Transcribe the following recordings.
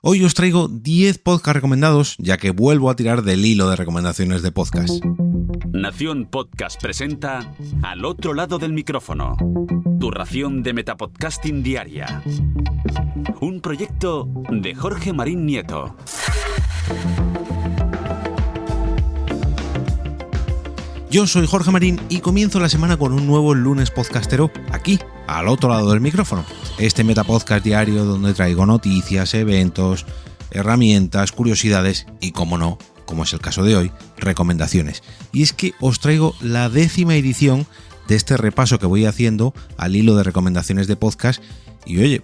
Hoy os traigo 10 podcasts recomendados, ya que vuelvo a tirar del hilo de recomendaciones de podcast. Nación Podcast presenta Al otro lado del micrófono, tu ración de metapodcasting diaria. Un proyecto de Jorge Marín Nieto. Yo soy Jorge Marín y comienzo la semana con un nuevo lunes podcastero aquí, al otro lado del micrófono. Este metapodcast diario donde traigo noticias, eventos, herramientas, curiosidades y, como no, como es el caso de hoy, recomendaciones. Y es que os traigo la 10ª edición de este repaso que voy haciendo al hilo de recomendaciones de podcast. Y oye,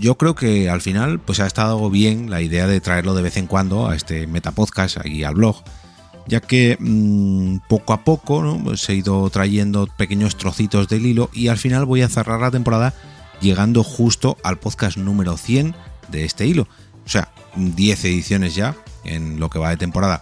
yo creo que al final pues ha estado bien la idea de traerlo de vez en cuando a este metapodcast y al blog, ya que poco a poco, ¿no? Pues he ido trayendo pequeños trocitos del hilo y al final voy a cerrar la temporada llegando justo al podcast número 100 de este hilo. O sea, 10 ediciones ya en lo que va de temporada.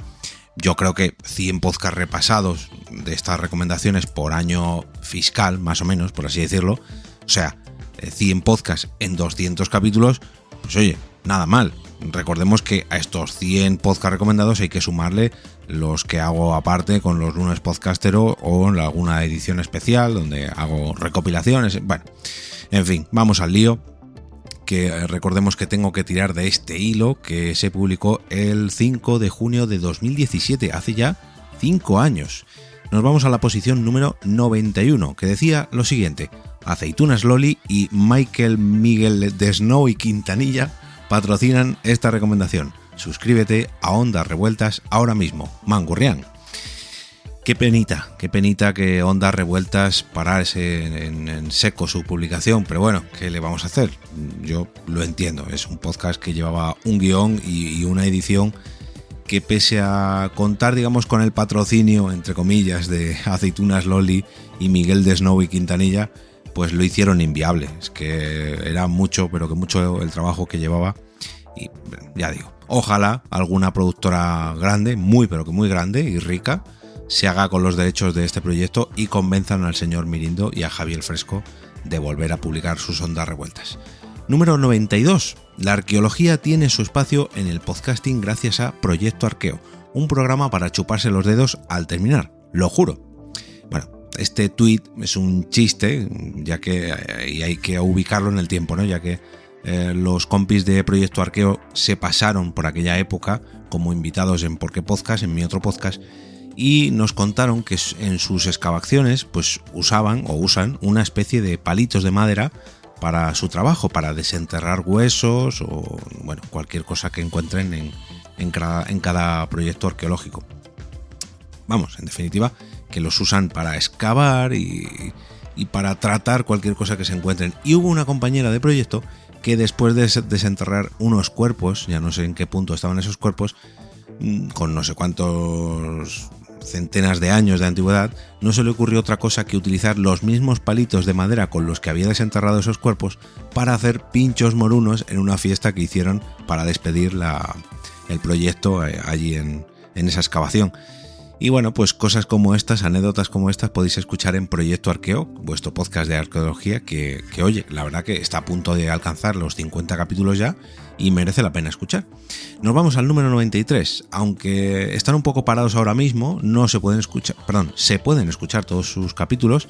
Yo creo que 100 podcasts repasados de estas recomendaciones por año fiscal, más o menos, por así decirlo. O sea, 100 podcasts en 200 capítulos, pues oye, nada mal. Recordemos que a estos 100 podcasts recomendados hay que sumarle los que hago aparte con los lunes podcastero o en alguna edición especial donde hago recopilaciones. Bueno, en fin, vamos al lío. Que recordemos que tengo que tirar de este hilo que se publicó el 5 de junio de 2017, hace ya 5 años. Nos vamos a la posición número 91, que decía lo siguiente: Aceitunas Loli y Michael Miguel de Snow y Quintanilla patrocinan esta recomendación. Suscríbete a Ondas Revueltas ahora mismo, Mangurrián. Qué penita que Ondas Revueltas parase en seco su publicación, pero bueno, ¿qué le vamos a hacer? Yo lo entiendo, es un podcast que llevaba un guión y una edición que, pese a contar, digamos, con el patrocinio, entre comillas, de Aceitunas Loli y Miguel de Snow y Quintanilla, pues lo hicieron inviable. Es que era mucho, pero que mucho el trabajo que llevaba. Y ya digo, ojalá alguna productora grande, muy pero que muy grande y rica, se haga con los derechos de este proyecto y convenzan al señor Mirindo y a Javier Fresco de volver a publicar sus Ondas Revueltas. Número 92. La arqueología tiene su espacio en el podcasting gracias a Proyecto Arqueo, un programa para chuparse los dedos al terminar, lo juro. Bueno, este tuit es un chiste, ya que y hay que ubicarlo en el tiempo, ¿no? Ya que los compis de Proyecto Arqueo se pasaron por aquella época como invitados en Por qué Podcast, en mi otro podcast, y nos contaron que en sus excavaciones pues usan una especie de palitos de madera para su trabajo, para desenterrar huesos o bueno, cualquier cosa que encuentren en cada proyecto arqueológico. Vamos, en definitiva, que los usan para excavar y para tratar cualquier cosa que se encuentren. Y hubo una compañera de proyecto que después de desenterrar unos cuerpos, ya no sé en qué punto estaban esos cuerpos, con no sé cuántos centenas de años de antigüedad, no se le ocurrió otra cosa que utilizar los mismos palitos de madera con los que había desenterrado esos cuerpos para hacer pinchos morunos en una fiesta que hicieron para despedir el proyecto allí en esa excavación. Y bueno, pues cosas como estas, anécdotas como estas, podéis escuchar en Proyecto Arqueo, vuestro podcast de arqueología, que oye, la verdad que está a punto de alcanzar los 50 capítulos ya y merece la pena escuchar. Nos vamos al número 93. Aunque están un poco parados ahora mismo, se pueden escuchar todos sus capítulos,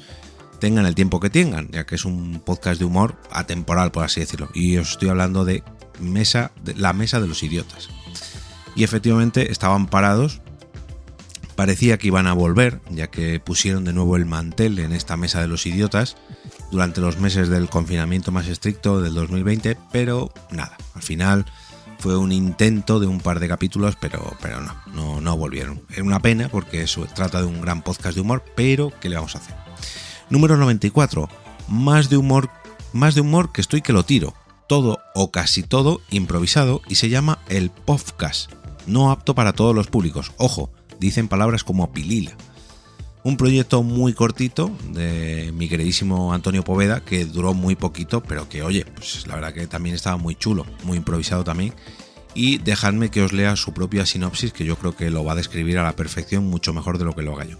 tengan el tiempo que tengan, ya que es un podcast de humor atemporal, por así decirlo. Y os estoy hablando de la mesa de los idiotas. Y efectivamente estaban parados. Parecía que iban a volver, ya que pusieron de nuevo el mantel en esta mesa de los idiotas durante los meses del confinamiento más estricto del 2020, pero nada, al final fue un intento de un par de capítulos, pero no volvieron. Es una pena porque eso trata de un gran podcast de humor, pero ¿qué le vamos a hacer? Número 94. Más de humor que estoy que lo tiro. Todo o casi todo improvisado y se llama el podcast. No apto para todos los públicos. Ojo, dicen palabras como pilila. Un proyecto muy cortito de mi queridísimo Antonio Poveda, que duró muy poquito, pero que oye, pues la verdad que también estaba muy chulo, muy improvisado también. Y dejadme que os lea su propia sinopsis, que yo creo que lo va a describir a la perfección, mucho mejor de lo que lo haga yo.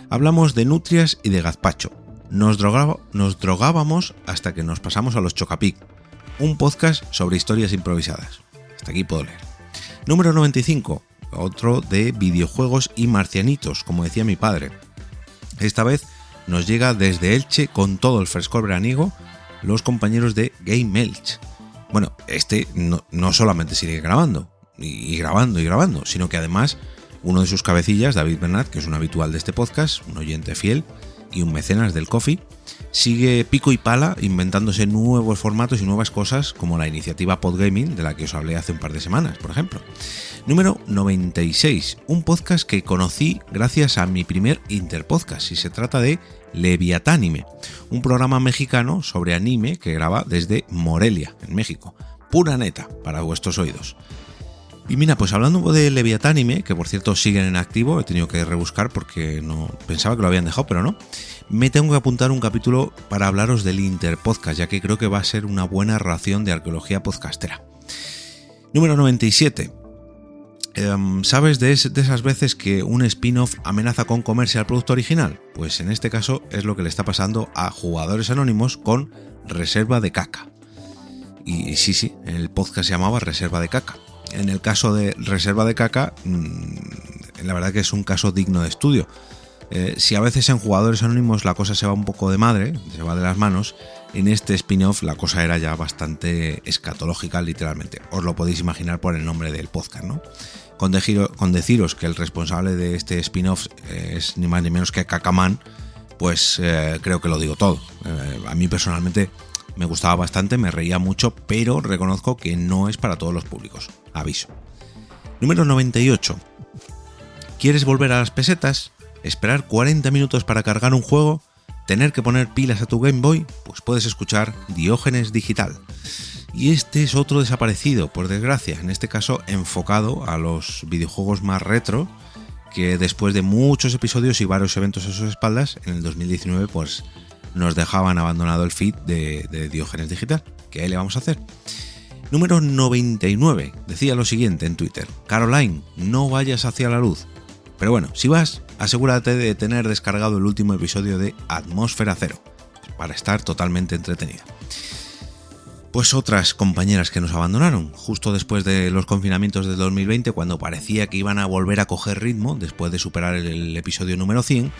Hablamos de nutrias y de gazpacho. Nos drogábamos hasta que nos pasamos a los Chocapic. Un podcast sobre historias improvisadas. hasta aquí puedo leer. Número 95, otro de videojuegos y marcianitos, como decía mi padre. Esta vez nos llega desde Elche con todo el frescor veraniego los compañeros de Game Elch. Bueno, no solamente sigue grabando, y grabando, sino que además uno de sus cabecillas, David Bernat, que es un habitual de este podcast, un oyente fiel y un mecenas del coffee, sigue pico y pala inventándose nuevos formatos y nuevas cosas, como la iniciativa Podgaming, de la que os hablé hace un par de semanas, por ejemplo. Número 96, un podcast que conocí gracias a mi primer Interpodcast, y se trata de Leviatánime, un programa mexicano sobre anime que graba desde Morelia, en México. Pura neta para vuestros oídos. Y mira, pues hablando de Leviatánime, que por cierto siguen en activo, he tenido que rebuscar porque no pensaba que lo habían dejado, pero no, me tengo que apuntar un capítulo para hablaros del Interpodcast, ya que creo que va a ser una buena ración de arqueología podcastera. Número 97. ¿Sabes de esas veces que un spin-off amenaza con comerse al producto original? Pues en este caso es lo que le está pasando a Jugadores Anónimos con Reserva de Caca. Y sí, el podcast se llamaba Reserva de Caca. En el caso de Reserva de Caca, la verdad que es un caso digno de estudio. Si a veces en Jugadores Anónimos la cosa se va un poco de madre, se va de las manos, en este spin-off la cosa era ya bastante escatológica, literalmente. Os lo podéis imaginar por el nombre del podcast, ¿no? Con deciros que el responsable de este spin-off es ni más ni menos que Cacaman, pues creo que lo digo todo. A mí personalmente me gustaba bastante, me reía mucho, pero reconozco que no es para todos los públicos. Aviso. Número 98. ¿Quieres volver a las pesetas? ¿Esperar 40 minutos para cargar un juego? ¿Tener que poner pilas a tu Game Boy? Pues puedes escuchar Diógenes Digital. Y este es otro desaparecido, por desgracia, en este caso enfocado a los videojuegos más retro, que después de muchos episodios y varios eventos a sus espaldas, en el 2019 pues nos dejaban abandonado el feed de Diógenes Digital. ¿Qué le vamos a hacer? Número 99, decía lo siguiente en Twitter: Caroline, no vayas hacia la luz. Pero bueno, si vas, asegúrate de tener descargado el último episodio de Atmósfera Cero, para estar totalmente entretenida. Pues otras compañeras que nos abandonaron, justo después de los confinamientos del 2020, cuando parecía que iban a volver a coger ritmo, después de superar el episodio número 100,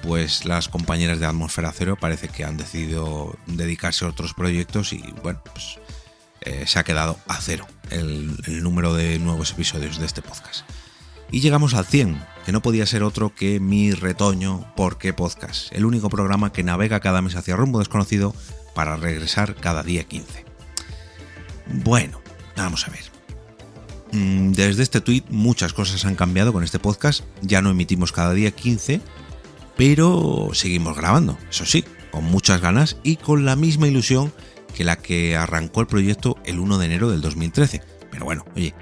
pues las compañeras de Atmósfera Cero parece que han decidido dedicarse a otros proyectos y bueno, pues se ha quedado a cero el número de nuevos episodios de este podcast. Y llegamos al 100, que no podía ser otro que mi retoño ¿Por qué Podcast?, el único programa que navega cada mes hacia rumbo desconocido para regresar cada día 15. Bueno, vamos a ver. Desde este tweet muchas cosas han cambiado con este podcast, ya no emitimos cada día 15, pero seguimos grabando, eso sí, con muchas ganas y con la misma ilusión que la que arrancó el proyecto el 1 de enero del 2013. Pero bueno, oye,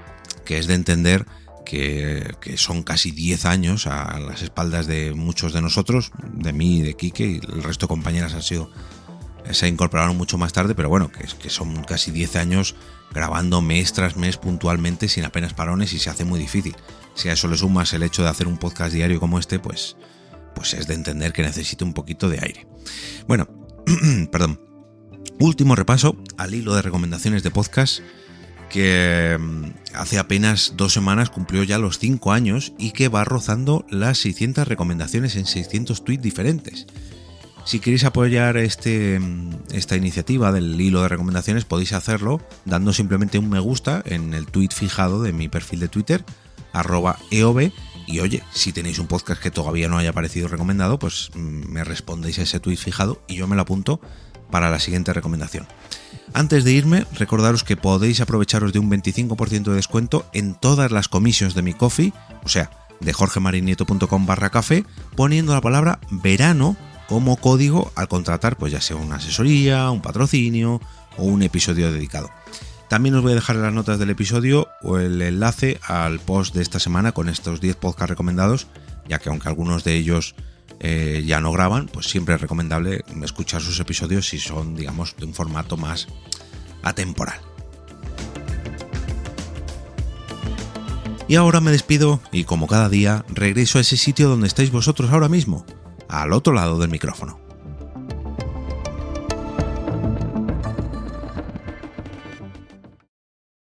que es de entender que son casi 10 años a las espaldas de muchos de nosotros, de mí, de Quique, y el resto de compañeras se incorporaron mucho más tarde, pero bueno, que son casi 10 años grabando mes tras mes puntualmente sin apenas parones y se hace muy difícil. Si a eso le sumas el hecho de hacer un podcast diario como este, pues es de entender que necesita un poquito de aire. Bueno, perdón. Último repaso al hilo de recomendaciones de podcast, que hace apenas 2 semanas cumplió ya los 5 años y que va rozando las 600 recomendaciones en 600 tweets diferentes. Si queréis apoyar esta iniciativa del hilo de recomendaciones, podéis hacerlo dando simplemente un me gusta en el tweet fijado de mi perfil de Twitter, @eov, y oye, si tenéis un podcast que todavía no haya aparecido recomendado, pues me respondéis a ese tweet fijado y yo me lo apunto para la siguiente recomendación. Antes de irme, recordaros que podéis aprovecharos de un 25% de descuento en todas las comisiones de mi coffee, o sea, de jorgemarinieto.com/café, poniendo la palabra verano como código al contratar, pues ya sea una asesoría, un patrocinio o un episodio dedicado. También os voy a dejar en las notas del episodio o el enlace al post de esta semana con estos 10 podcasts recomendados, ya que aunque algunos de ellos ya no graban, pues siempre es recomendable escuchar sus episodios si son, digamos, de un formato más atemporal. Y ahora me despido y como cada día regreso a ese sitio donde estáis vosotros ahora mismo, al otro lado del micrófono.